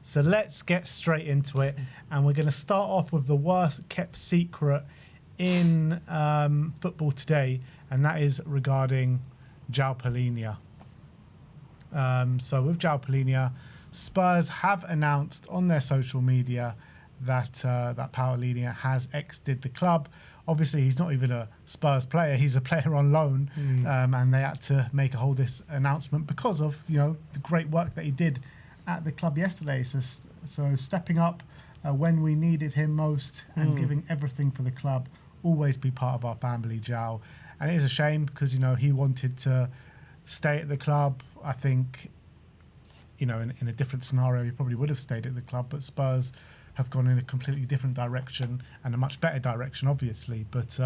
So let's get straight into it. And we're going to start off with the worst kept secret in football today, and that is regarding Joao Palhinha. So with Joao Palhinha, Spurs have announced on their social media that Palhinha has exited the club. Obviously, he's not even a Spurs player; he's a player on loan, and they had to make a whole this announcement because of the great work that he did at the club yesterday. So stepping up when we needed him most and giving everything for the club, always be part of our family, Joao. And it is a shame because he wanted to stay at the club. I think in a different scenario he probably would have stayed at the club, but Spurs have gone in a completely different direction and a much better direction, obviously. But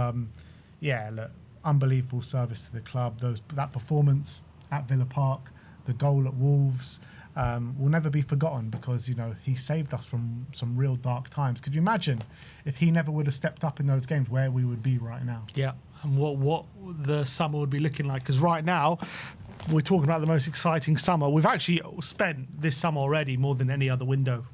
look, unbelievable service to the club. That performance at Villa Park, the goal at Wolves, will never be forgotten because he saved us from some real dark times. Could you imagine if he never would have stepped up in those games, where we would be right now? Yeah, and what the summer would be looking like? Because right now we're talking about the most exciting summer. We've actually spent this summer already more than any other window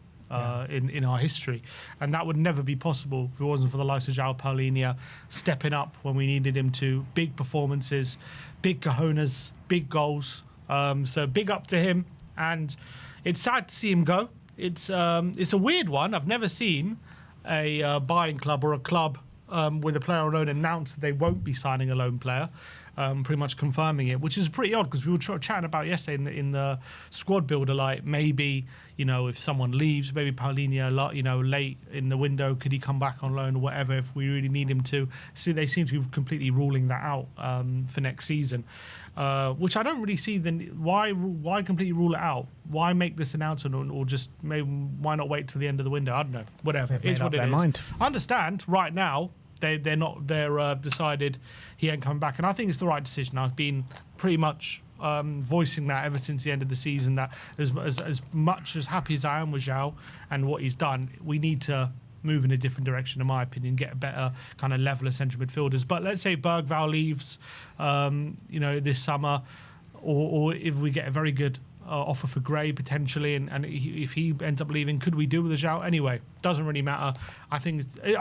in our history, and that would never be possible if it wasn't for the likes of Joao Palhinha stepping up when we needed him to. Big performances, big cojones, big goals. So big up to him, and it's sad to see him go. It's a weird one. I've never seen a buying club or a club with a player on loan announce that they won't be signing a loan player, pretty much confirming it, which is pretty odd because we were chatting about yesterday in the squad builder, like maybe if someone leaves, maybe Palhinha late in the window, could he come back on loan or whatever if we really need him to. See, they seem to be completely ruling that out for next season, which I don't really see. Then why completely rule it out? Why make this announcement, or just maybe why not wait till the end of the window? I don't know. Whatever, it's what it is. Mind. I understand right now. They're decided he ain't coming back, and I think it's the right decision. I've been pretty much voicing that ever since the end of the season, that as much as happy as I am with Joao and what he's done, we need to move in a different direction, in my opinion, get a better kind of level of central midfielders. But let's say Bergvall leaves this summer, or if we get a very good offer for Gray potentially, and if he ends up leaving, could we do with a Joao? Anyway, doesn't really matter. I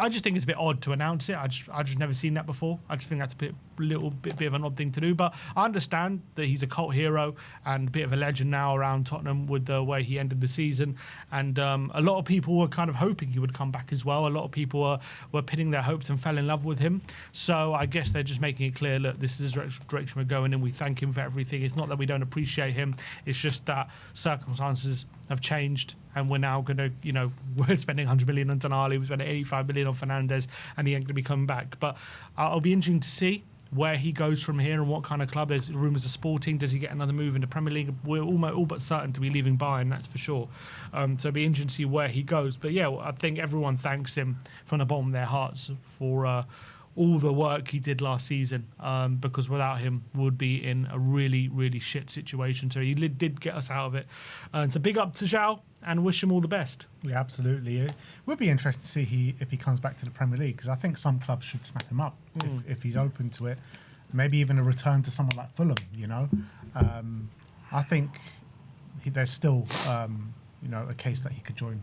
just think it's a bit odd to announce it. I just never seen that before. I just think that's a little bit of an odd thing to do. But I understand that he's a cult hero and a bit of a legend now around Tottenham with the way he ended the season. And a lot of people were kind of hoping he would come back as well. A lot of people were pinning their hopes and fell in love with him. So I guess they're just making it clear, look, this is the direction we're going in. We thank him for everything. It's not that we don't appreciate him. It's just that circumstances have changed, and we're now going to, we're spending 100 million on Tonali, we're spending 85 million on Fernandes, and he ain't going to be coming back. But I'll be interesting to see where he goes from here and what kind of club. There's rumours of Sporting. Does he get another move in the Premier League? We're all but certain to be leaving Bayern, that's for sure. So it'll be interesting to see where he goes. But yeah, I think everyone thanks him from the bottom of their hearts for all the work he did last season, because without him would be in a really, really shit situation. So he did get us out of it. And so big up to Joao and wish him all the best. Yeah, absolutely. It would be interesting to see if he comes back to the Premier League, because I think some clubs should snap him up if he's open to it. Maybe even a return to someone like Fulham, I think there's still, a case that he could join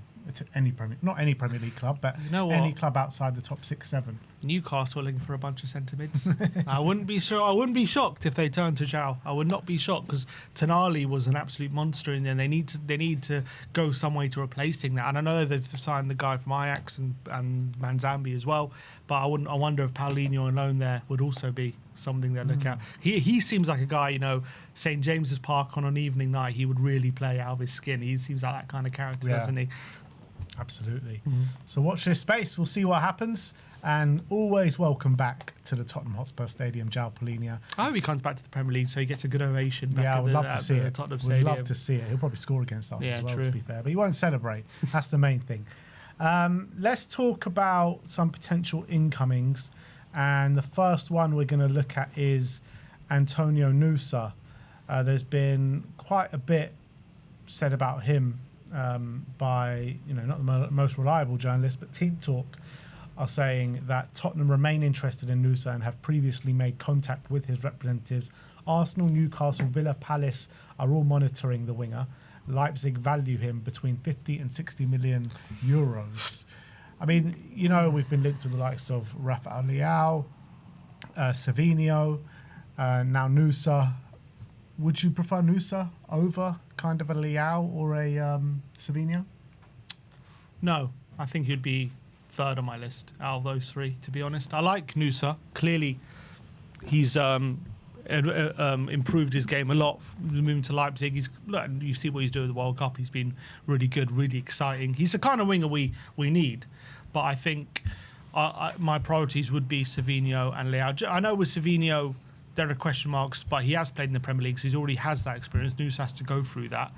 any not any Premier League club, but any club outside the top 6-7. Newcastle looking for a bunch of centre mids. I wouldn't be shocked if they turned to Joao. I would not be shocked, because Tonali was an absolute monster, and then they need to go some way to replacing that. And I know they've signed the guy from Ajax and Manzambi as well, but I wonder if Palhinha on loan there would also be something they look at. He seems like a guy, St James's Park on an evening night, he would really play out of his skin. He seems like that kind of character, doesn't he? Absolutely. So watch this space. We'll see what happens. And always welcome back to the Tottenham Hotspur Stadium, Joao Palhinha. I hope he comes back to the Premier League so he gets a good ovation back I would love to see it. Tottenham Would Stadium. love to see it. He'll probably score against us as well, true. to be fair. But he won't celebrate. That's the main thing. Let's talk about some potential incomings. And the first one we're going to look at is Antonio Nusa. There's been quite a bit said about him by, not the most reliable journalists, but Team Talk are saying that Tottenham remain interested in Nusa and have previously made contact with his representatives. Arsenal, Newcastle, Villa, Palace are all monitoring the winger. Leipzig value him between 50 and 60 million euros. I mean, we've been linked with the likes of Rafael Leao, Savinho, now Nusa. Would you prefer Nusa over kind of a Leao or a Savinho? No, I think he'd be third on my list out of those three, to be honest. I like Nusa. Clearly, he's improved his game a lot. Moving to Leipzig, you see what he's doing with the World Cup. He's been really good, really exciting. He's the kind of winger we need. But I think my priorities would be Savinho and Leao. I know with Savinho, there are question marks, but he has played in the Premier League, so he already has that experience. Nusa has to go through that.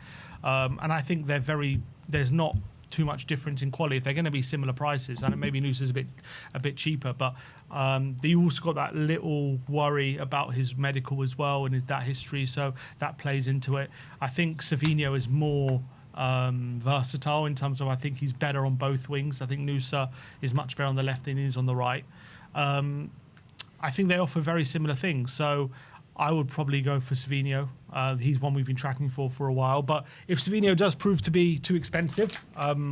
And I think there's not too much difference in quality. If they're going to be similar prices, and maybe Nusa's a bit cheaper, but they also got that little worry about his medical as well and that history, so that plays into it. I think Savinho is more versatile in terms of, I think he's better on both wings. I think Nusa is much better on the left than he is on the right. I think they offer very similar things, so I would probably go for Savinho. He's one we've been tracking for a while. But if Savinho does prove to be too expensive,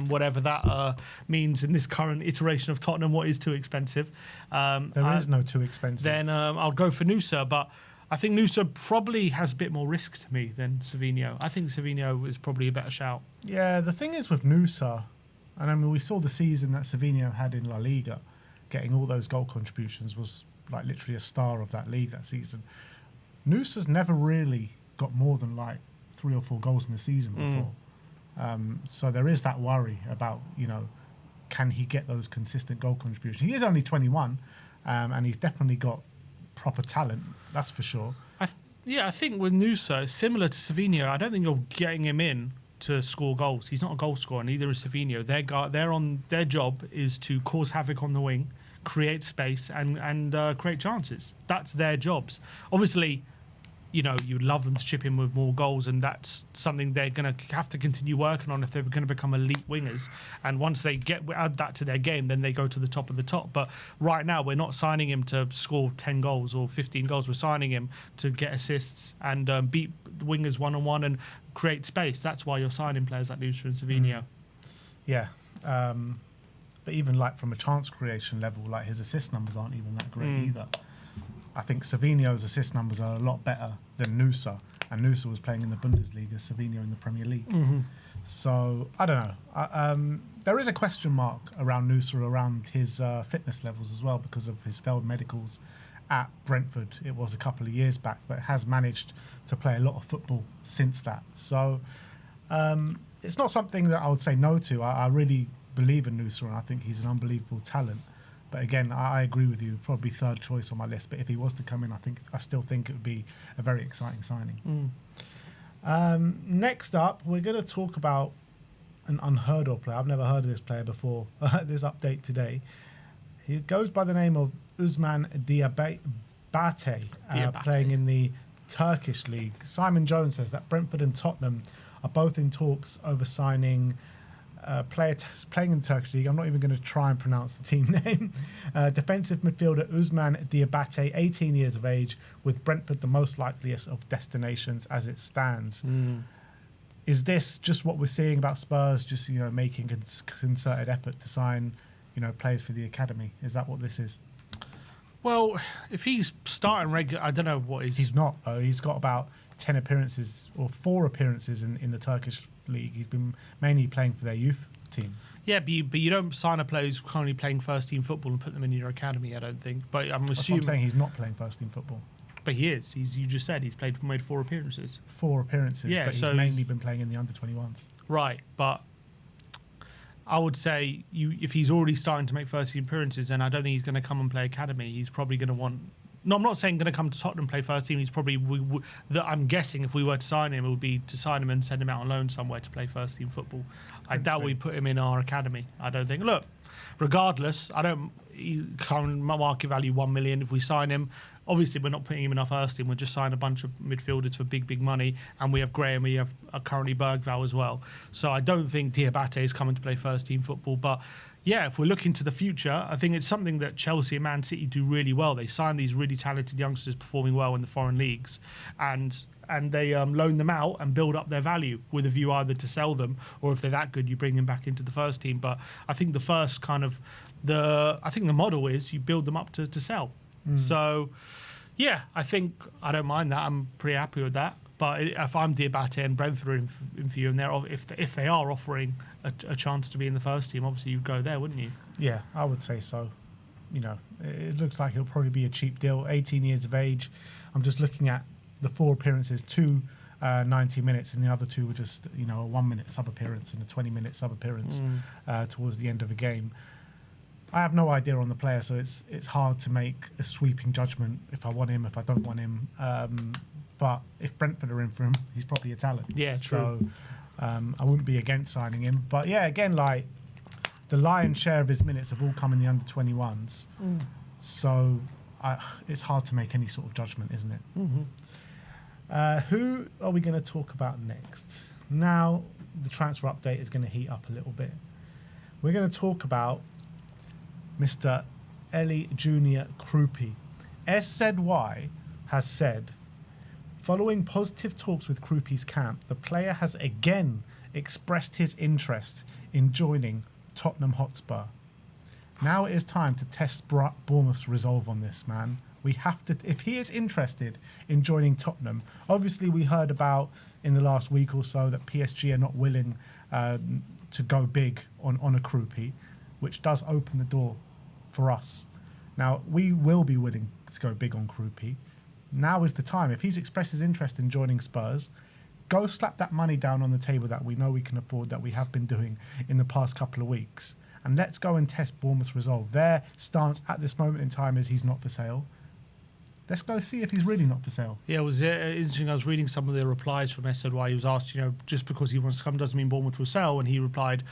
whatever that means in this current iteration of Tottenham, what is too expensive? There is no too expensive. Then I'll go for Nusa. But I think Nusa probably has a bit more risk to me than Savinho. I think Savinho is probably a better shout. Yeah, the thing is with Nusa, and I mean, we saw the season that Savinho had in La Liga, getting all those goal contributions, was like literally a star of that league that season. Nusa's never really got more than like 3 or 4 goals in the season before. So there is that worry about, can he get those consistent goal contributions? He is only 21, and he's definitely got proper talent, that's for sure. I think with Nusa, it's similar to Savinho. I don't think you're getting him in to score goals. He's not a goal scorer, neither is Savinho. Their job is to cause havoc on the wing, create space, and create chances. That's their jobs. Obviously, you'd love them to chip in with more goals, and that's something they're going to have to continue working on if they're going to become elite wingers. And once they add that to their game, then they go to the top of the top. But right now, we're not signing him to score 10 goals or 15 goals. We're signing him to get assists and beat wingers one-on-one and create space. That's why you're signing players like Nusa and Savinho. Yeah. But even like from a chance creation level, like his assist numbers aren't even that great either. I think Savinho's assist numbers are a lot better than Nusa, and Nusa was playing in the Bundesliga, Savinho in the Premier League. So I don't know. There is a question mark around Nusa, around his fitness levels as well, because of his failed medicals at Brentford. It was a couple of years back, but has managed to play a lot of football since that. So it's not something that I would say no to. I really believe in Nusa, and I think he's an unbelievable talent. But again, I agree with you, probably third choice on my list. But if he was to come in, I still think it would be a very exciting signing. Next up, we're going to talk about an unheard of player. I've never heard of this player before. This update today. He goes by the name of Ousmane Diabate, playing in the Turkish league. Simon Jones says that Brentford and Tottenham are both in talks over signing player playing in the Turkish league. I'm not even going to try and pronounce the team name. Defensive midfielder Ousmane Diabate, 18 years of age, with Brentford the most likeliest of destinations as it stands. Is this just what we're seeing about Spurs, just making a concerted effort to sign players for the academy? Is that what this is? Well, if he's starting regular, I don't know what he's not though. He's got about 10 appearances or 4 appearances in the Turkish league. He's been mainly playing for their youth team. Yeah, but you don't sign a player who's currently playing first team football and put them in your academy, I don't think. But I'm assuming. That's what I'm saying, he's not playing first team football. But he is. You just said he's made 4 appearances. 4 appearances, yeah, but he's mainly been playing in the under-21s. Right, but I would say if he's already starting to make first team appearances, then I don't think he's going to come and play academy. He's probably going to want. No, I'm not saying going to come to Tottenham and play first team. He's probably. I'm guessing if we were to sign him, it would be to sign him and send him out on loan somewhere to play first team football. I doubt we put him in our academy. I don't think. Look, regardless, current market value 1 million. If we sign him, obviously we're not putting him in our first team. We'll just sign a bunch of midfielders for big money, and we have Graham. We have currently Bergvall as well. So I don't think Diabate is coming to play first team football, but. Yeah, if we're looking to the future, I think it's something that Chelsea and Man City do really well. They sign these really talented youngsters performing well in the foreign leagues. And and they loan them out and build up their value with a view either to sell them, or if they're that good, you bring them back into the first team. But I think the first kind of I think the model is you build them up to sell. So, yeah, I think I don't mind that. I'm pretty happy with that. But if I'm Diabate and Brentford are in for you, and if they are offering a chance to be in the first team, obviously you'd go there, wouldn't you? Yeah, I would say so. You know, it looks like it'll probably be a cheap deal. 18 years of age. I'm just looking at the 4 appearances, 2 90 minutes, and the other 2 were just, you know, a 1-minute sub appearance and a 20-minute sub appearance towards the end of the game. I have no idea on the player, so it's hard to make a sweeping judgment if I want him, if I don't want him. But if Brentford are in for him, he's probably a talent. Yeah, true. So I wouldn't be against signing him. But yeah, again, like the lion's share of his minutes have all come in the under 21s. So it's hard to make any sort of judgment, isn't it? Who are we going to talk about next? Now the transfer update is going to heat up a little bit. We're going to talk about Mr. Eli Junior Kroupi. SZY has said, following positive talks with Kroupi's camp, the player has again expressed his interest in joining Tottenham Hotspur. Now it is time to test Bournemouth's resolve on this, man. We have to, if he is interested in joining Tottenham, obviously we heard about in the last week or so that PSG are not willing to go big on a Kroupi, which does open the door for us. Now, we will be willing to go big on Kroupi. Now is the time. If he's expressed his interest in joining Spurs, go slap that money down on the table that we know we can afford, that we have been doing in the past couple of weeks. And let's go and test Bournemouth's resolve. Their stance at this moment in time is he's not for sale. Let's go see if he's really not for sale. Yeah, it was interesting. I was reading some of the replies from SZY. He was asked, you know, just because he wants to come doesn't mean Bournemouth will sell. And he replied,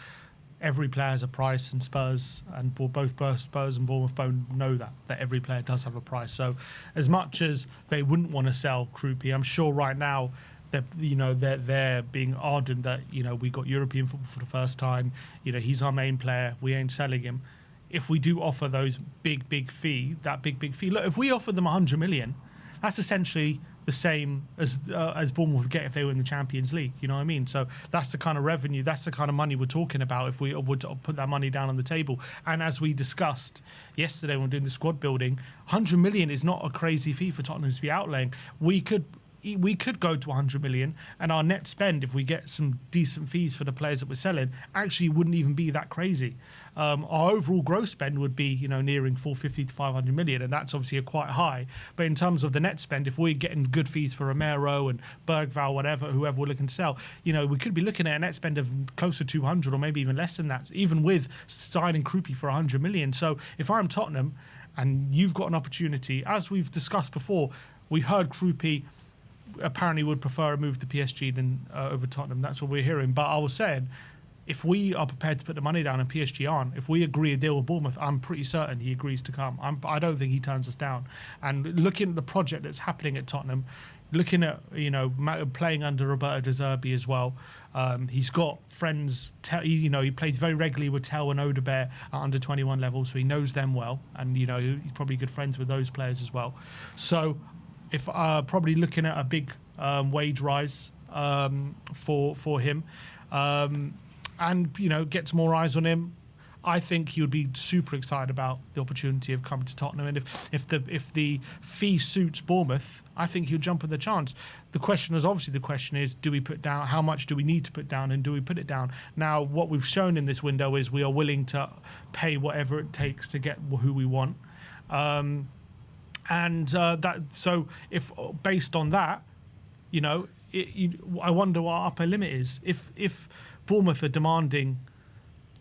every player has a price, and Spurs and both Spurs and Bournemouth both know that every player does have a price. So as much as they wouldn't want to sell Kroupi, I'm sure right now they're being ardent that, you know, we got European football for the first time. You know, he's our main player. We ain't selling him. If we do offer those big fee, look, if we offer them 100 million, that's essentially the same as Bournemouth would get if they were in the Champions League. You know what I mean? So that's the kind of revenue, that's the kind of money we're talking about if we would put that money down on the table. And as we discussed yesterday when we were doing the squad building, 100 million is not a crazy fee for Tottenham to be outlaying. We could go to 100 million, and our net spend, if we get some decent fees for the players that we're selling, actually wouldn't even be that crazy. Our overall gross spend would be, you know, nearing 450 to 500 million, and that's obviously quite high. But in terms of the net spend, if we're getting good fees for Romero and Bergvall, whoever we're looking to sell, you know, we could be looking at a net spend of close to 200 or maybe even less than that, even with signing Kroupi for 100 million. So if I'm Tottenham and you've got an opportunity, as we've discussed before, we heard Kroupi apparently would prefer a move to PSG than over Tottenham. That's what we're hearing. But I was saying, if we are prepared to put the money down and PSG aren't, if we agree a deal with Bournemouth, I'm pretty certain he agrees to come. I don't think he turns us down. And looking at the project that's happening at Tottenham, looking at, you know, playing under Roberto De Zerbi as well, he's got friends, you know, he plays very regularly with Tel and Odebear at under 21 level, so he knows them well. And, you know, he's probably good friends with those players as well. So if probably looking at a big wage rise for him, and, you know, gets more eyes on him, I think he would be super excited about the opportunity of coming to Tottenham. And if the fee suits Bournemouth, I think he'll jump at the chance. The question is, do we put down, how much do we need to put down, and do we put it down? Now, what we've shown in this window is we are willing to pay whatever it takes to get who we want. So if based on that, you know, I wonder what our upper limit is. If Bournemouth are demanding,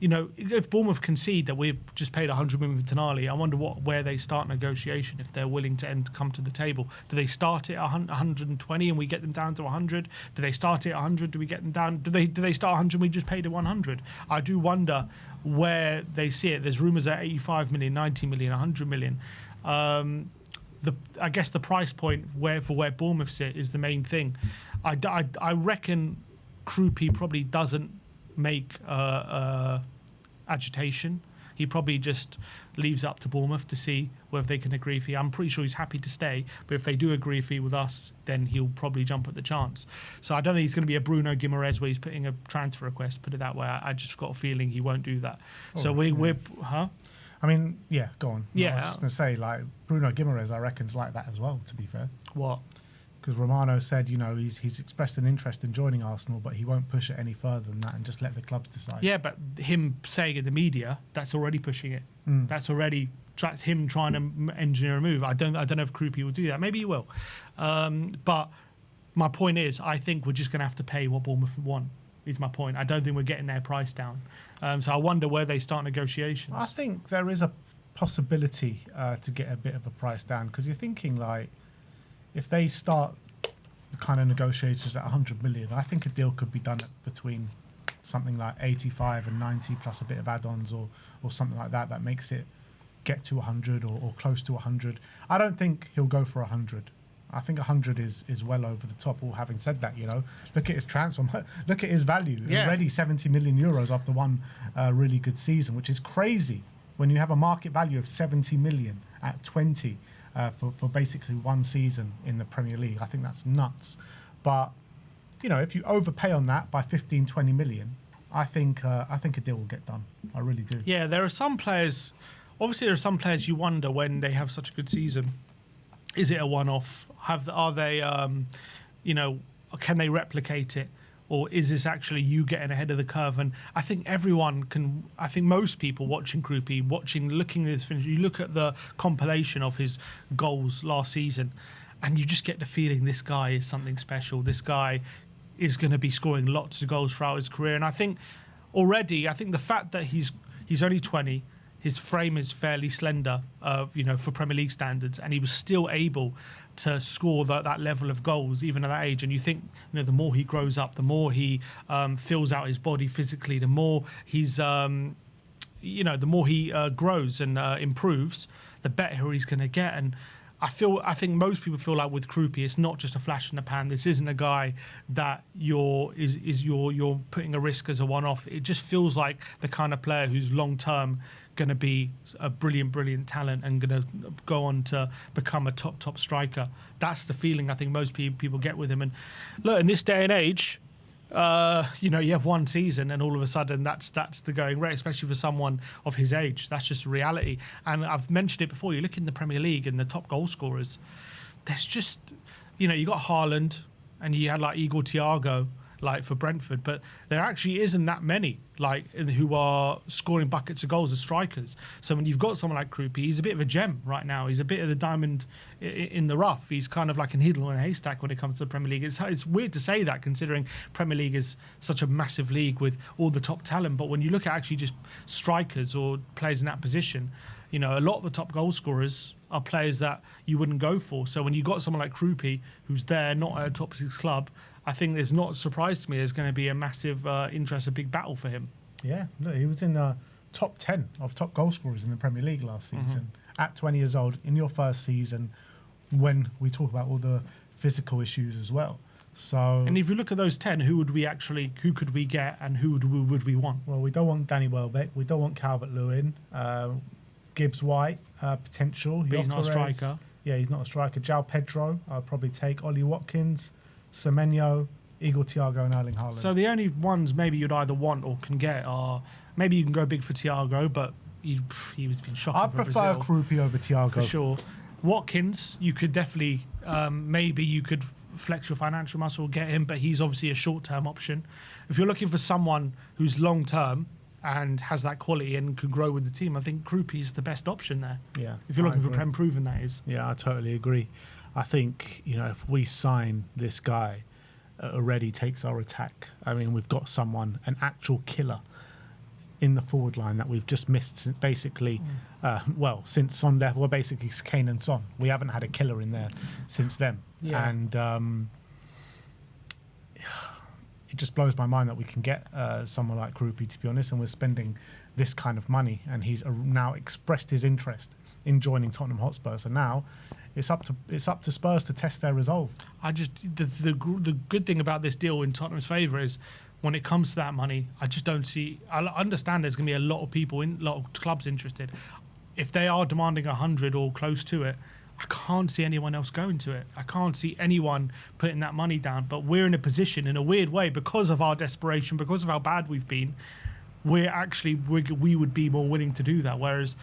you know, if Bournemouth concede that we've just paid 100 million for Tonali, I wonder where they start negotiation, if they're willing to come to the table. Do they start it at 120 and we get them down to 100? Do they start it at 100? Do we get them down? Do they start 100 and we just pay the 100? I do wonder where they see it. There's rumours at 85 million, 90 million, 100 million. I guess the price point where Bournemouth sit is the main thing. I reckon Kroupi probably doesn't make agitation. He probably just leaves it up to Bournemouth to see whether they can agree fee. I'm pretty sure he's happy to stay, but if they do agree fee with us, then he'll probably jump at the chance. So I don't think it's going to be a Bruno Guimaraes where he's putting a transfer request, put it that way. I just got a feeling he won't do that. So we're I mean, yeah, go on. Yeah. I was just going to say, like, Bruno Guimaraes, I reckon's like that as well, to be fair. What? Because Romano said, he's expressed an interest in joining Arsenal, but he won't push it any further than that and just let the clubs decide. Yeah, but him saying in the media, that's already pushing it. That's him trying to engineer a move. I don't know if Kroupi will do that. Maybe he will. But my point is, I think we're just going to have to pay what Bournemouth want, is my point. I don't think we're getting their price down. So I wonder where they start negotiations. I think there is a possibility to get a bit of a price down, because you're thinking, like, if they start the kind of negotiations at 100 million, I think a deal could be done at between something like 85 and 90 plus a bit of add-ons or something like that. That makes it get to 100 or close to 100. I don't think he'll go for 100. I think 100 is well over the top. All having said that, look at his transfer, look at his value. Yeah. Already 70 million euros after one really good season, which is crazy when you have a market value of 70 million at 20 for basically one season in the Premier League. I think that's nuts. But if you overpay on that by 15, 20 million, I think a deal will get done. I really do. Yeah, there are some players. Obviously, there are some players you wonder when they have such a good season. Is it a one-off? Are they, can they replicate it? Or is this actually you getting ahead of the curve? And I think everyone can, I think most people watching Kroupi, looking at this finish, you look at the compilation of his goals last season, and you just get the feeling this guy is something special. This guy is going to be scoring lots of goals throughout his career. And I think the fact that he's only 20, his frame is fairly slender, for Premier League standards, and he was still able to score that level of goals even at that age. And you think, the more he grows up, the more he fills out his body physically, the more he's, the more he grows and improves, the better he's going to get. And I think most people feel like with Kroupi, it's not just a flash in the pan. This isn't a guy that you're putting a risk as a one-off. It just feels like the kind of player who's long-term going to be a brilliant talent and going to go on to become a top striker. That's the feeling I think most people get with him. And look, in this day and age, you have one season and all of a sudden that's the going rate, especially for someone of his age. That's just reality. And I've mentioned it before. You look in the Premier League and the top goal scorers, there's just, you got Haaland and you had like Igor Thiago, like for Brentford, but there actually isn't that many who are scoring buckets of goals as strikers. So when you've got someone like Kroupi, he's a bit of a gem right now. He's a bit of the diamond in the rough. He's kind of like a needle in a haystack when it comes to the Premier League. It's weird to say that considering Premier League is such a massive league with all the top talent, but when you look at actually just strikers or players in that position, a lot of the top goal scorers are players that you wouldn't go for. So when you got someone like Kroupi, who's there, not at a top six club, I think there's not a surprise to me there's going to be a massive interest, a big battle for him. Yeah, look, he was in the top 10 of top goal scorers in the Premier League last season at 20 years old in your first season, when we talk about all the physical issues as well. So, and if you look at those 10, who could we get and who would we want? Well, we don't want Danny Welbeck. We don't want Calvert-Lewin. Gibbs White, potential. But he's not a striker. Yeah, he's not a striker. Joao Pedro, I'll probably take. Ollie Watkins, Semenyo, Igor Thiago and Erling Haaland. So the only ones maybe you'd either want or can get are, maybe you can go big for Thiago, but he was been shocking I for prefer Brazil. Kroupi over Thiago. For sure. Watkins, you could definitely, maybe you could flex your financial muscle, get him, but he's obviously a short-term option. If you're looking for someone who's long-term and has that quality and could grow with the team, I think Kroupi is the best option there. Yeah. If you're looking for Prem proven, that is. Yeah, I totally agree. I think, if we sign this guy, it already takes our attack. I mean, we've got an actual killer in the forward line that we've just missed since basically, since Son left. Well, basically Kane and Son. We haven't had a killer in there since then. Yeah. And it just blows my mind that we can get someone like Kroupi, to be honest, and we're spending this kind of money, and he's now expressed his interest in joining Tottenham Hotspur. So now it's up to Spurs to test their resolve. The good thing about this deal in Tottenham's favour is when it comes to that money, I just don't see. I understand there's going to be a lot of clubs interested. If they are demanding 100 or close to it, I can't see anyone else going to it. I can't see anyone putting that money down. But we're in a position, in a weird way, because of our desperation, because of how bad we've been, we would be more willing to do that. Whereas,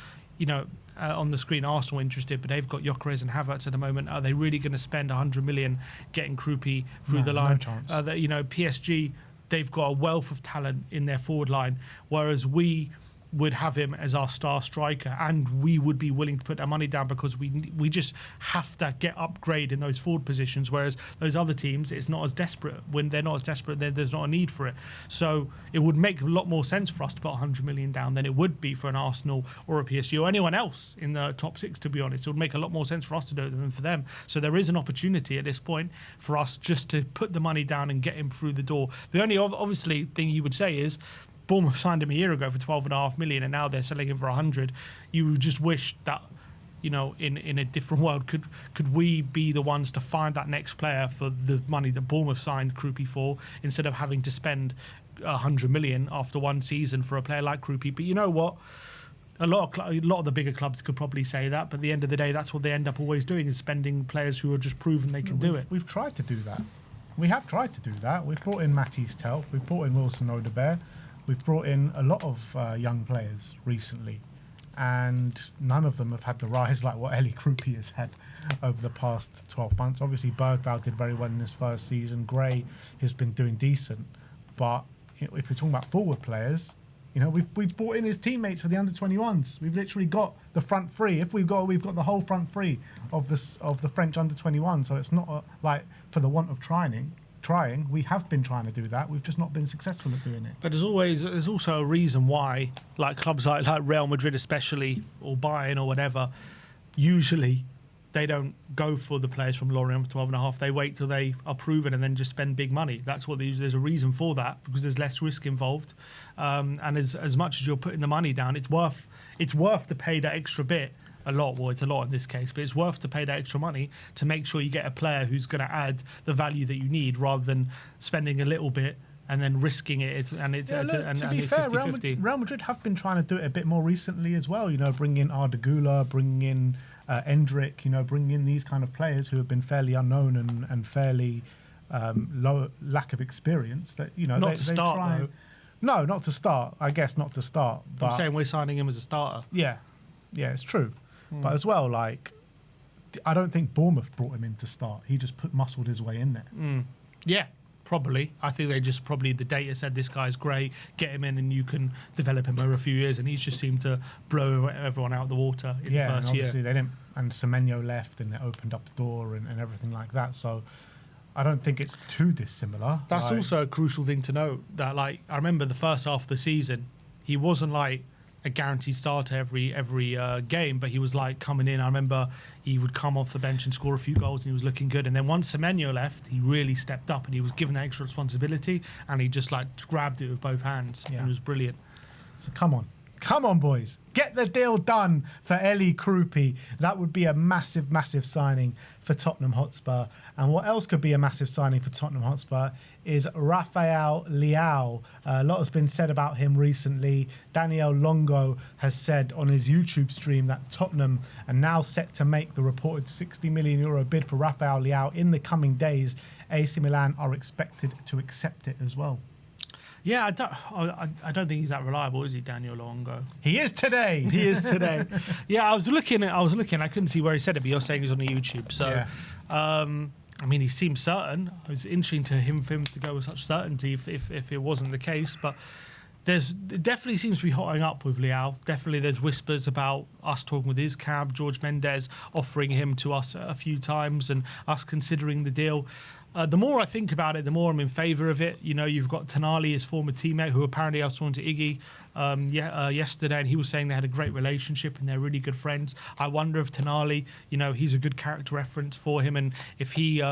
on the screen, Arsenal are interested, but they've got Gyökeres and Havertz at the moment. Are they really going to spend 100 million getting Kroupi through the line? No chance. PSG, they've got a wealth of talent in their forward line, whereas we would have him as our star striker, and we would be willing to put our money down because we just have to get upgrade in those forward positions, whereas those other teams, it's not as desperate. When they're not as desperate, there's not a need for it. So it would make a lot more sense for us to put 100 million down than it would be for an Arsenal or a PSG or anyone else in the top six, to be honest. It would make a lot more sense for us to do it than for them. So there is an opportunity at this point for us just to put the money down and get him through the door. The only obviously thing you would say is Bournemouth signed him a year ago for 12.5 million, and now they're selling him for 100. You would just wish that, in a different world, could we be the ones to find that next player for the money that Bournemouth signed Kroupi for, instead of having to spend 100 million after one season for a player like Kroupi. But you know what? A lot of the bigger clubs could probably say that, but at the end of the day, that's what they end up always doing, is spending players who are just proven they can do it. We've tried to do that. We have tried to do that. We've brought in Matisse Tel. We've brought in Wilson Odobert. We've brought in a lot of young players recently, and none of them have had the rise like what Eli Kroupi has had over the past 12 months. Obviously, Bergvall did very well in his first season. Gray has been doing decent. But if we're talking about forward players, we've brought in his teammates for the under-21s. We've literally got the front three. We've got the whole front three of the French under-21. So it's not like for the want of trying. We have been trying to do that. We've just not been successful at doing it. But there's also a reason why, like clubs like Real Madrid especially, or Bayern or whatever, usually they don't go for the players from Lorient for 12.5. They wait till they are proven and then just spend big money. That's what there's a reason for that, because there's less risk involved. And as much as you're putting the money down, it's worth to pay that extra bit. It's a lot in this case, but it's worth to pay that extra money to make sure you get a player who's going to add the value that you need, rather than spending a little bit and then risking it. To be fair, Real Madrid have been trying to do it a bit more recently as well. Bringing in Arda Güler, bringing in Endrick, bringing in these kind of players who have been fairly unknown and fairly low lack of experience. That not to start though. No, not to start. I guess not to start. But I'm saying we're signing him as a starter. Yeah, it's true. But as well, I don't think Bournemouth brought him in to start. He just muscled his way in there. Yeah, probably. I think they just the data said this guy's great, get him in and you can develop him over a few years, and he's just seemed to blow everyone out of the water in the first year. Obviously they didn't, and Semenyo left and it opened up the door and everything like that. So I don't think it's too dissimilar. That's also a crucial thing to note, that I remember the first half of the season, he wasn't a guaranteed starter every game, but he was coming in. I remember he would come off the bench and score a few goals, and he was looking good. And then once Semenyo left, he really stepped up and he was given that extra responsibility, and he just grabbed it with both hands. Yeah. It was brilliant. So come on, boys, get the deal done for Eli Kroupi. That would be a massive, massive signing for Tottenham Hotspur. And what else could be a massive signing for Tottenham Hotspur is Rafael Leao. A lot has been said about him recently. Daniel Longo has said on his YouTube stream that Tottenham are now set to make the reported €60 million bid for Rafael Leao in the coming days. AC Milan are expected to accept it as well. Yeah, I don't think he's that reliable, is he, Daniel Longo? He is today. Yeah, I was looking. I couldn't see where he said it, but you're saying he's on the YouTube. So, yeah. He seems certain. It was interesting for him to go with such certainty if it wasn't the case. But it definitely seems to be hotting up with Leao. Definitely there's whispers about us talking with his cab, George Mendes offering him to us a few times and us considering the deal. The more I think about it, the more I'm in favour of it. You've got Tonali, his former teammate, who apparently I was talking to Iggy yesterday, and he was saying they had a great relationship and they're really good friends. I wonder if Tonali, he's a good character reference for him, and if he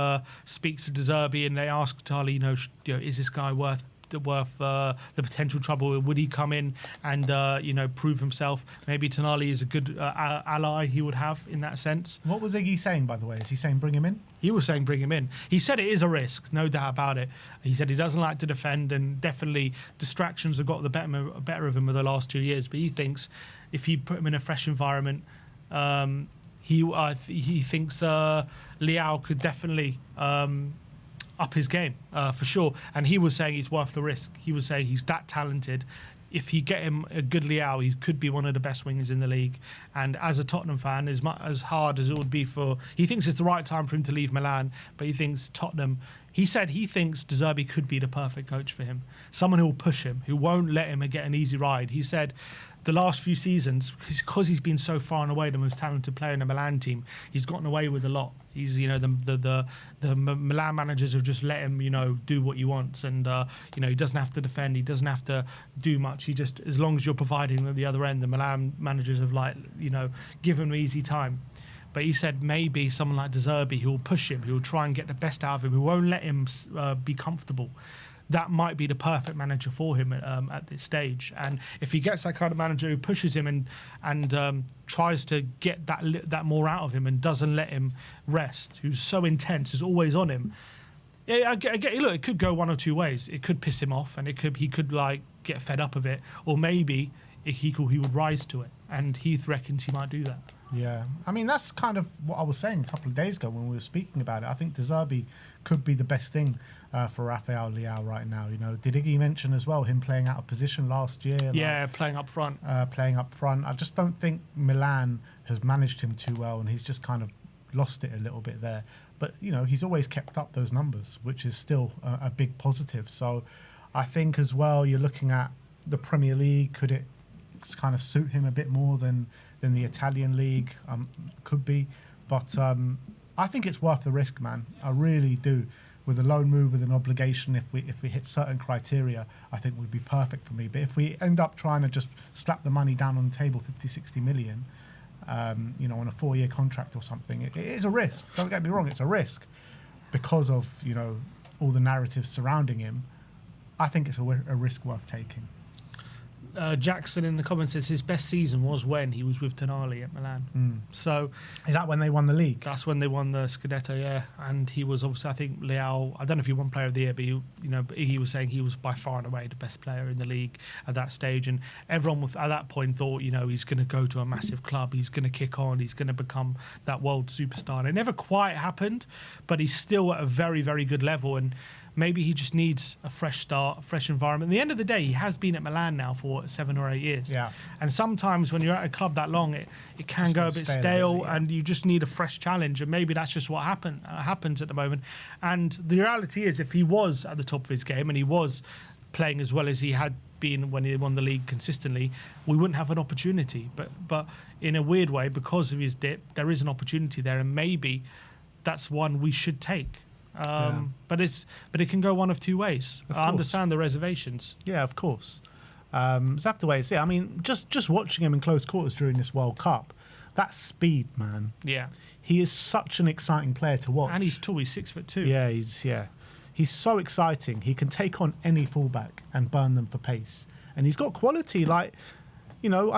speaks to De Zerbi and they ask Tonali, is this guy worth the potential trouble? Would he come in and prove himself? Maybe Tonali is a good ally he would have in that sense. What was Iggy saying, by the way? Is he saying bring him in? He was saying bring him in. He said it is a risk, no doubt about it. He said he doesn't like to defend, and definitely distractions have got the better of him over the last 2 years. But he thinks if you put him in a fresh environment, he thinks Leao could definitely up his game for sure. And he was saying he's worth the risk. He was saying he's that talented. If you get him a good Leao, he could be one of the best wingers in the league. And as a Tottenham fan, as hard as it would be he thinks it's the right time for him to leave Milan, but he thinks Tottenham. He said he thinks De Zerbi could be the perfect coach for him. Someone who will push him, who won't let him get an easy ride. He said the last few seasons, because he's been so far and away the most talented player in the Milan team, he's gotten away with a lot. He's, the Milan managers have just let him, do what he wants, and he doesn't have to defend. He doesn't have to do much. He just, as long as you're providing at the other end, the Milan managers have given him easy time. But he said maybe someone like De Zerbi who will push him, who will try and get the best out of him, who won't let him be comfortable. That might be the perfect manager for him at this stage. And if he gets that kind of manager who pushes him and tries to get that more out of him and doesn't let him rest, who's so intense, is always on him. Yeah, I get. Look, it could go one or two ways. It could piss him off, and he could get fed up of it, or maybe he would rise to it. And Heath reckons he might do that. Yeah, I mean, that's kind of what I was saying a couple of days ago when we were speaking about it. I think De Zerbi could be the best thing for Rafael Leao right now. Did Iggy mention as well him playing out of position last year? Yeah, playing up front. I just don't think Milan has managed him too well, and he's just kind of lost it a little bit there. But, he's always kept up those numbers, which is still a big positive. So I think as well, you're looking at the Premier League. Could it kind of suit him a bit more than the Italian league? Could be, but I think it's worth the risk, man. I really do. With a loan move, with an obligation, if we hit certain criteria, I think would be perfect for me. But if we end up trying to just slap the money down on the table, 50-60 million, on a 4-year contract or something, it is a risk. Don't get me wrong, it's a risk because of all the narratives surrounding him. I think it's a risk worth taking. Jackson in the comments says his best season was when he was with Tonali at Milan. So is that when they won the league? That's when they won the Scudetto, yeah. And he was obviously, I think Leao, I don't know if he won Player of the Year, but he was saying he was by far and away the best player in the league at that stage. And everyone at that point thought, he's going to go to a massive club, he's going to kick on, he's going to become that world superstar. And it never quite happened, but he's still at a very, very good level. And maybe he just needs a fresh start, a fresh environment. At the end of the day, he has been at Milan now for 7 or 8 years. Yeah. And sometimes when you're at a club that long, it can just go a bit stale, and you just need a fresh challenge. And maybe that's just what happens at the moment. And the reality is, if he was at the top of his game and he was playing as well as he had been when he won the league consistently, we wouldn't have an opportunity. But in a weird way, because of his dip, there is an opportunity there, and maybe that's one we should take. But it can go one of two ways. I understand the reservations. Yeah, of course. So I have to wait and see. I mean, just watching him in close quarters during this World Cup, that speed, man. Yeah, he is such an exciting player to watch. And he's tall. He's 6'2". Yeah, he's so exciting. He can take on any fullback and burn them for pace. And he's got quality. I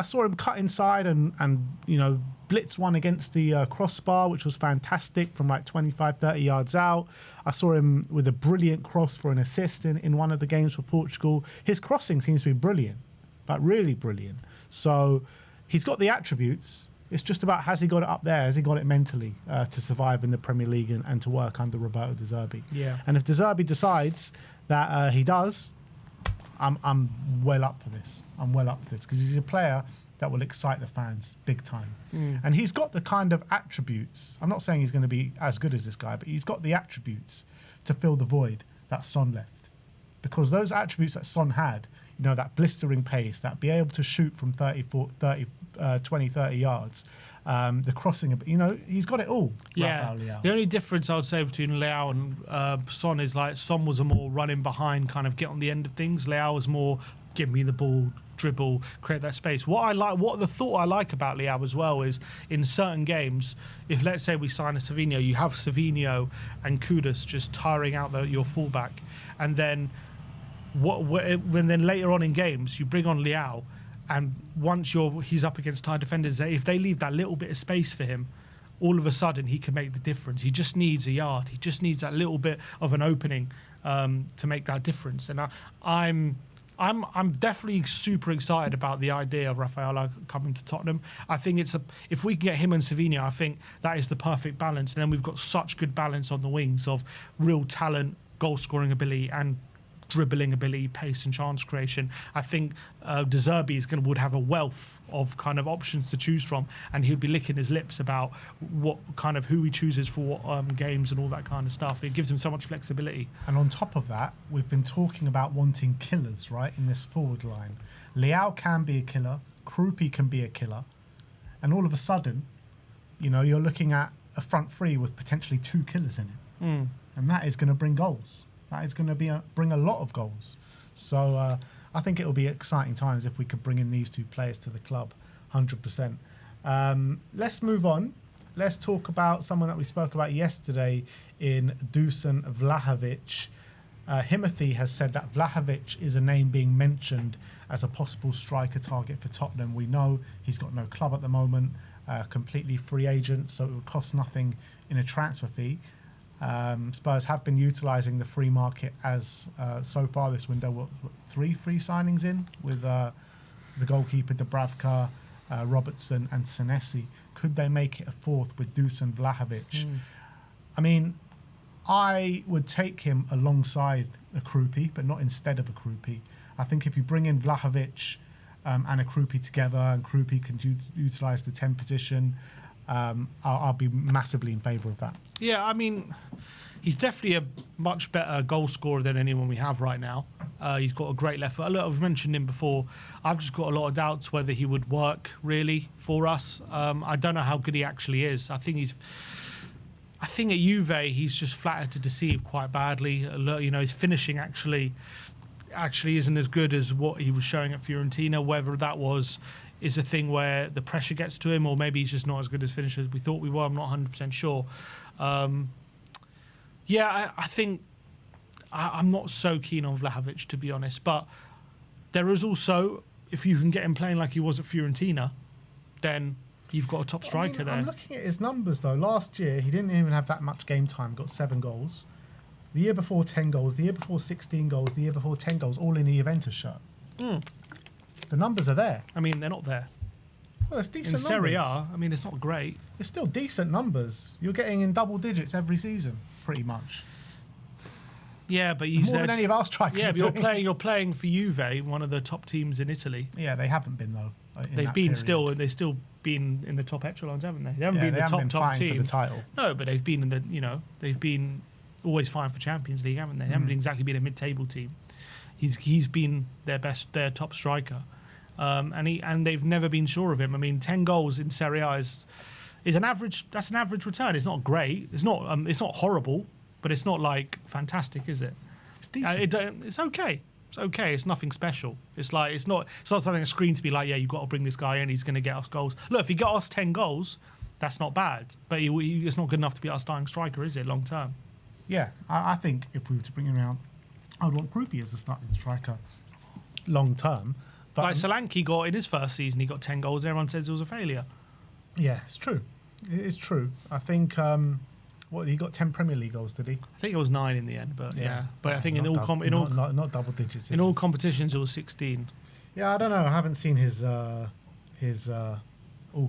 saw him cut inside and blitz one against the crossbar, which was fantastic from 25, 30 yards out. I saw him with a brilliant cross for an assist in one of the games for Portugal. His crossing seems to be brilliant, really brilliant. So he's got the attributes. It's just about, has he got it up there? Has he got it mentally to survive in the Premier League and to work under Roberto De Zerbi? Yeah. And if De Zerbi decides that he does, I'm well up for this. Because he's a player that will excite the fans big time. And he's got the kind of attributes. I'm not saying he's going to be as good as this guy, but he's got the attributes to fill the void that Son left. Because those attributes that Son had, that blistering pace, that be able to shoot from 20, 30 yards, the crossing, he's got it all. Yeah. The only difference I would say between Leao and Son is Son was a more running behind, kind of get on the end of things. Leao was more give me the ball, dribble, create that space. What the thought I like about Leao as well is in certain games, if let's say we sign a Savinho, you have Savinho and Kudus just tiring out your fullback, and then when then later on in games you bring on Leao, and once he's up against tight defenders, if they leave that little bit of space for him, all of a sudden he can make the difference. He just needs a yard. He just needs that little bit of an opening to make that difference. And I'm definitely super excited about the idea of Rafael coming to Tottenham. I think if we can get him and Savinho, I think that is the perfect balance. And then we've got such good balance on the wings of real talent, goal scoring ability, and dribbling ability, pace and chance creation. I think De Zerbi would have a wealth of kind of options to choose from, and he would be licking his lips about who he chooses for what games and all that kind of stuff. It gives him so much flexibility. And on top of that, we've been talking about wanting killers, right, in this forward line. Leao can be a killer, Kroupi can be a killer, and all of a sudden, you're looking at a front three with potentially 2 killers in it, and that is going to bring goals. That is going to bring a lot of goals. So I think it will be exciting times if we could bring in these 2 players to the club, 100%. Let's move on. Let's talk about someone that we spoke about yesterday in Dusan Vlahovic. Himothy has said that Vlahovic is a name being mentioned as a possible striker target for Tottenham. We know he's got no club at the moment, completely free agent, so it would cost nothing in a transfer fee. Spurs have been utilising the free market as so far this window, 3 free signings in with the goalkeeper Dubravka, Robertson and Senesi. Could they make it a 4th with Dusan Vlahovic? I mean, I would take him alongside a Kroupi, but not instead of a Kroupi. I think if you bring in Vlahovic and a Kroupi together, and Kroupi can utilise the 10 position, I'll be massively in favour of that. Yeah, I mean, he's definitely a much better goal scorer than anyone we have right now. He's got a great left foot. I've mentioned him before. I've just got a lot of doubts whether he would work really for us. I don't know how good he actually is. I think at Juve he's just flattered to deceive quite badly. His finishing actually isn't as good as what he was showing at Fiorentina. Whether that is a thing where the pressure gets to him, or maybe he's just not as good as finishers we thought we were. I'm not 100% sure. I think I'm not so keen on Vlahovic, to be honest. But there is also, if you can get him playing like he was at Fiorentina, then you've got a top striker there. I'm looking at his numbers, though. Last year, he didn't even have that much game time, got 7 goals. The year before, 10 goals. The year before, 16 goals. The year before, 10 goals, all in the Juventus shirt. The numbers are there. I mean, they're not there. Well, it's decent in Serie A, I mean, it's not great. It's still decent numbers. You're getting in double digits every season, pretty much. Yeah, but he's more than any of our strikers. Yeah, but you're playing for Juve, one of the top teams in Italy. Yeah, they haven't been though. They've still been in the top echelons, haven't they? They haven't been the top team for the title. No, but they've been they've been always fine for Champions League, haven't they? They haven't exactly been a mid-table team. He's been their top striker. And they've never been sure of him. I mean, 10 goals in Serie A is an average. That's an average return. It's not great. It's not horrible, but it's not like fantastic, is it? It's decent. It's okay. It's okay. It's nothing special. It's not something that's screened to be like, yeah, you've got to bring this guy in. He's going to get us goals. Look, if he got us 10 goals, that's not bad. But it's not good enough to be our starting striker, is it? Long term. Yeah, I think if we were to bring him around, I would want Kroupi as the starting striker, long term. But like Solanke got in his first season, he got 10 goals. Everyone says it was a failure. Yeah, it's true. It is true. I think he got 10 Premier League goals, did he? I think it was 9 in the end, but yeah. But I think in all not double digits. In all competitions, it was 16. Yeah, I don't know. I haven't seen his all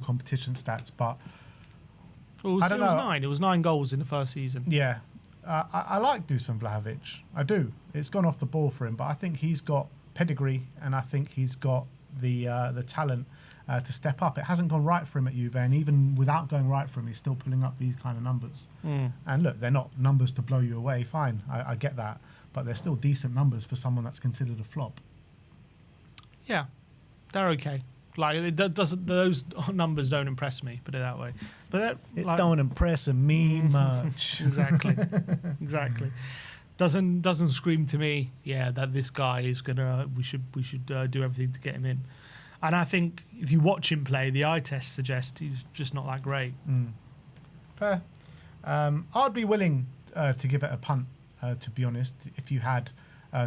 competition stats, but I don't know. It was 9. It was 9 goals in the first season. Yeah, I like Dusan Vlahovic. I do. It's gone off the ball for him, but I think he's got pedigree, and I think he's got the talent to step up. It hasn't gone right for him at Juve, and even without going right for him, he's still pulling up these kind of numbers. And look, they're not numbers to blow you away. Fine, I get that, but they're still decent numbers for someone that's considered a flop. Yeah, they're okay. Like those numbers don't impress me, put it that way. But it don't impress me much. Exactly. Doesn't scream to me, yeah, that this guy is we should do everything to get him in. And I think if you watch him play, the eye test suggests he's just not that great. Fair. I'd be willing to give it a punt, to be honest, if you had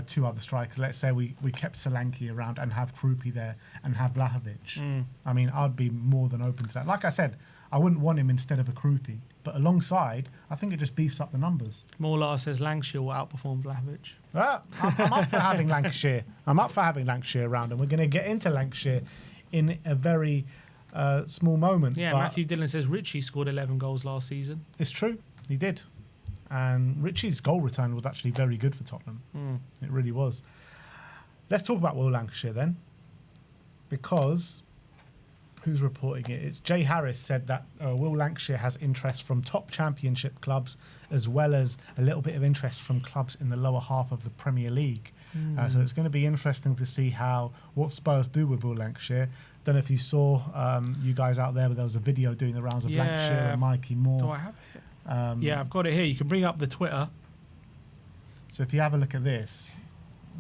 two other strikers. Let's say we kept Solanke around and have Kroupi there and have Vlahovic. I mean, I'd be more than open to that. Like I said, I wouldn't want him instead of a Kroupi, but alongside, I think it just beefs up the numbers. Morlar says Lankshear will outperform Vlahovic. I'm up for having Lankshear. I'm up for having Lankshear around, and we're going to get into Lankshear in a very small moment. Yeah, Matthew Dillon says Richie scored 11 goals last season. It's true, he did. And Richie's goal return was actually very good for Tottenham. It really was. Let's talk about Will Lankshear then, because who's reporting it? It's Jay Harris said that Will Lankshear has interest from top championship clubs as well as a little bit of interest from clubs in the lower half of the Premier League. So it's going to be interesting to see what Spurs do with Will Lankshear. Don't know if you saw you guys out there, but there was a video doing the rounds of Lankshear and Mikey Moore. Do I have it? Yeah, I've got it here. You can bring up the Twitter. So if you have a look at this,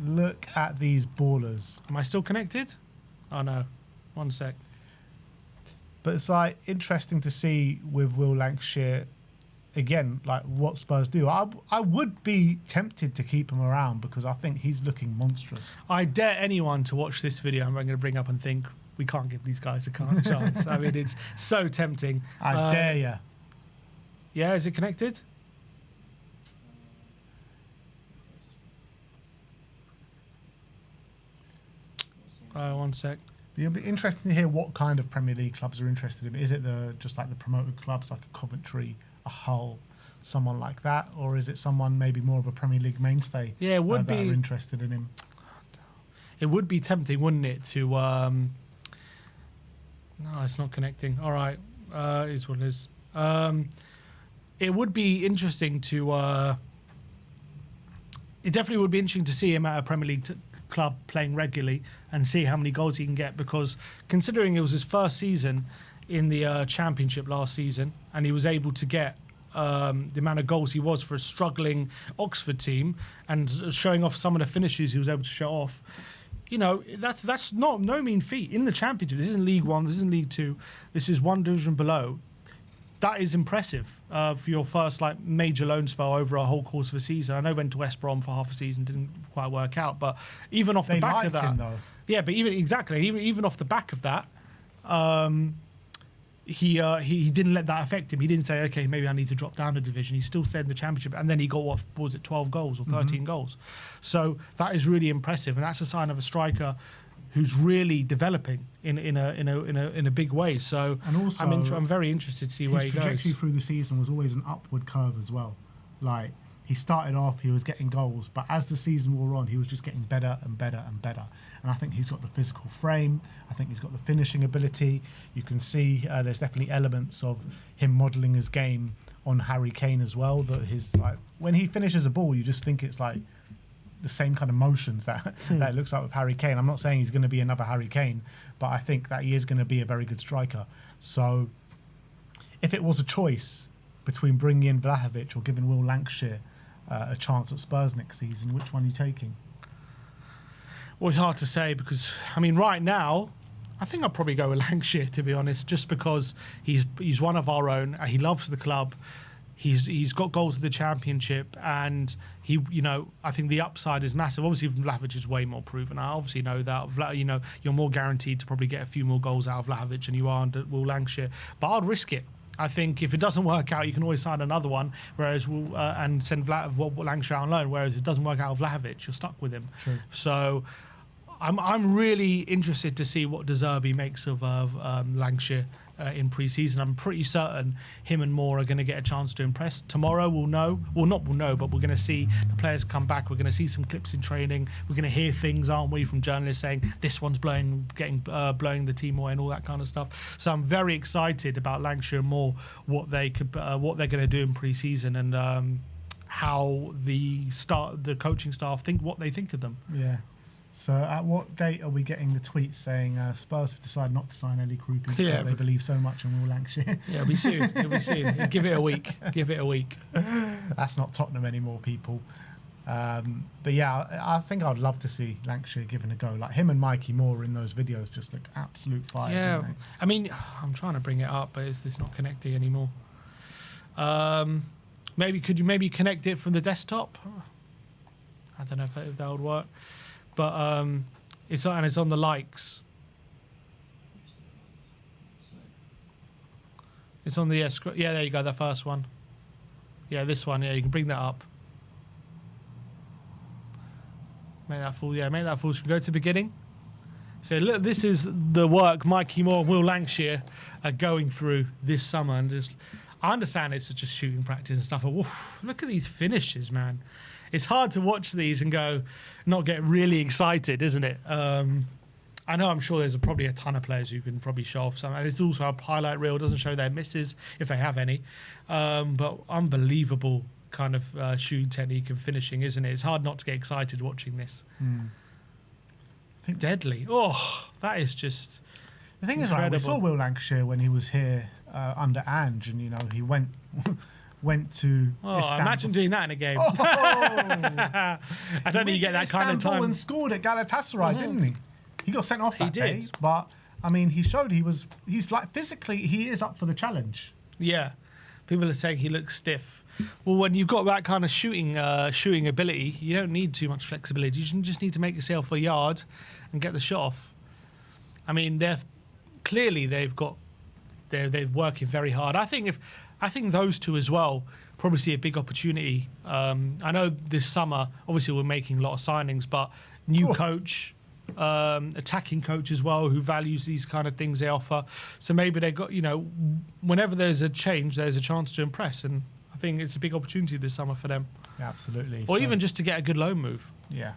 look at these ballers. Am I still connected? Oh no, 1 sec. But it's like interesting to see with Will Lankshear again, like what Spurs do. I would be tempted to keep him around because I think he's looking monstrous. I dare anyone to watch this video I'm going to bring up and think we can't give these guys a chance. I mean, it's so tempting. I dare you. Yeah, is it connected? Oh, 1 sec. It'll be interesting to hear what kind of Premier League clubs are interested in. Is it just like the promoted clubs like a Coventry, a Hull, someone like that, or is it someone maybe more of a Premier League mainstay? Yeah, it would that be are interested in him. It would be tempting, wouldn't it? To no, it's not connecting. All right, is what it is. It would be interesting to. It definitely would be interesting to see him at a Premier League club playing regularly and see how many goals he can get, because considering it was his first season in the Championship last season and he was able to get the amount of goals he was for a struggling Oxford team and showing off some of the finishes he was able to show off, you know, that's not no mean feat in the Championship. This isn't League One, this isn't League Two, this is one division below. That is impressive for your first like major loan spell over a whole course of a season. I know he went to West Brom for half a season, didn't quite work out, but even off the back of that, him, though. Yeah, but even off the back of that, he didn't let that affect him. He didn't say, okay, maybe I need to drop down a division. He still stayed in the Championship, and then he got what was it, 12 goals or 13 goals. So that is really impressive, and that's a sign of a striker who's really developing in a big way. So and also, I'm very interested to see where he goes. His trajectory through the season was always an upward curve as well. Like, he started off, he was getting goals, but as the season wore on, he was just getting better and better and better. And I think he's got the physical frame. I think he's got the finishing ability. You can see there's definitely elements of him modelling his game on Harry Kane as well. That his like when he finishes a ball, you just think it's like the same kind of motions that it looks like with Harry Kane. I'm not saying he's going to be another Harry Kane, but I think that he is going to be a very good striker. So if it was a choice between bringing in Vlahovic or giving Will Lankshear a chance at Spurs next season, which one are you taking? Well, it's hard to say because, I mean, right now, I think I'd probably go with Lankshear, to be honest, just because he's one of our own. He loves the club. He's got goals in the Championship, and he, you know, I think the upside is massive. Obviously, Vlahovic is way more proven. I obviously know that. You know, you're more guaranteed to probably get a few more goals out of Vlahovic than you are under Will Lankshear. But I'd risk it. I think if it doesn't work out, you can always sign another one, whereas and send Lankshear on loan. Whereas if it doesn't work out with Vlahovic, you're stuck with him. True. So I'm really interested to see what De Zerbi makes of Lankshear in pre-season. I'm pretty certain him and Moore are going to get a chance to impress. Tomorrow we'll know. Well, not we'll know, but we're going to see the players come back. We're going to see some clips in training. We're going to hear things, aren't we, from journalists saying this one's blowing the team away and all that kind of stuff. So I'm very excited about Lankshear and Moore, what they're going to do in pre-season and how the coaching staff what they think of them. Yeah. So at what date are we getting the tweet saying Spurs have decided not to sign Eli Kroupi because they believe so much in Will Lankshear? Yeah, it'll be soon. It'll be soon. Give it a week. Give it a week. That's not Tottenham anymore, people. But yeah, I think I'd love to see Lankshear given a go. Like him and Mikey Moore in those videos just look absolute fire. Yeah, I mean, I'm trying to bring it up, but it's not connecting anymore. Could you connect it from the desktop? I don't know if that would work, but it's on the likes. It's on the yeah. There you go. The first one. Yeah, this one. Yeah, you can bring that up. Make that full. Yeah, make that full screen. Go to the beginning. So look, this is the work Mikey Moore and Will Lankshear are going through this summer, and just I understand it's just shooting practice and stuff. But woof, look at these finishes, man. It's hard to watch these and not get really excited, isn't it? I know I'm sure there's probably a ton of players who can probably show off some. And it's also a highlight reel, doesn't show their misses if they have any. But unbelievable kind of shooting technique and finishing, isn't it? It's hard not to get excited watching this. I think deadly. Oh, that is just. The thing incredible. is, right, we saw Will Lankshear when he was here under Ange, and he went to. Oh, Istanbul. Imagine doing that in a game. Oh! I don't think you get that kind of time. And scored at Galatasaray, didn't he? He got sent off that day, did. but I mean, he showed he's like physically he is up for the challenge. Yeah, people are saying he looks stiff. Well, when you've got that kind of shooting ability, you don't need too much flexibility. You just need to make yourself a yard and get the shot off. I mean, they're working very hard. I think those two as well probably see a big opportunity. I know this summer, obviously, we're making a lot of signings, but new coach. Attacking coach as well who values these kind of things they offer, so maybe they got whenever there's a change there's a chance to impress, and I think it's a big opportunity this summer for them. Yeah, absolutely. Or even just to get a good loan move. Yeah,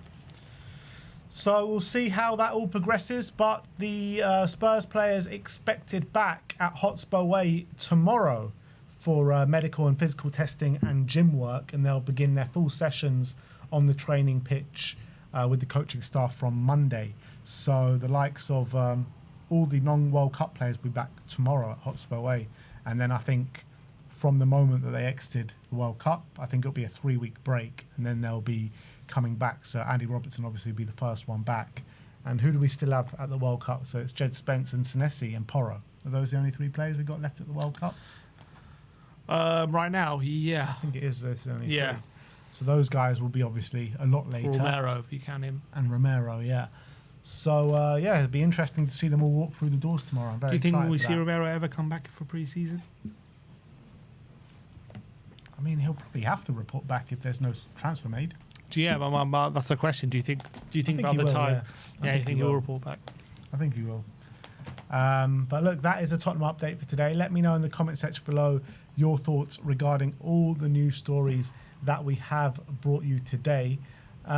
so we'll see how that all progresses, but the Spurs players expected back at Hotspur Way tomorrow for medical and physical testing and gym work, and they'll begin their full sessions on the training pitch with the coaching staff from Monday. So the likes of all the non-World Cup players will be back tomorrow at Hotspur Way. And then I think from the moment that they exited the World Cup, I think it'll be a 3-week break, and then they'll be coming back. So Andy Robertson obviously will be the first one back. And who do we still have at the World Cup? So it's Jed Spence and Senesi and Porro. Are those the only 3 players we've got left at the World Cup? Right now, yeah. I think it is the only 3. Yeah. So those guys will be obviously a lot later. Romero, if you count him. And Romero, yeah. So, it'd be interesting to see them all walk through the doors tomorrow. I'm very Do you think excited we for see that. Romero ever come back for pre-season? I mean, he'll probably have to report back if there's no transfer made. Yeah, that's the question. Do you think by he the will, time? yeah. You think he'll report back? I think he will. But look, that is a Tottenham update for today. Let me know in the comment section below your thoughts regarding all the news stories that we have brought you today.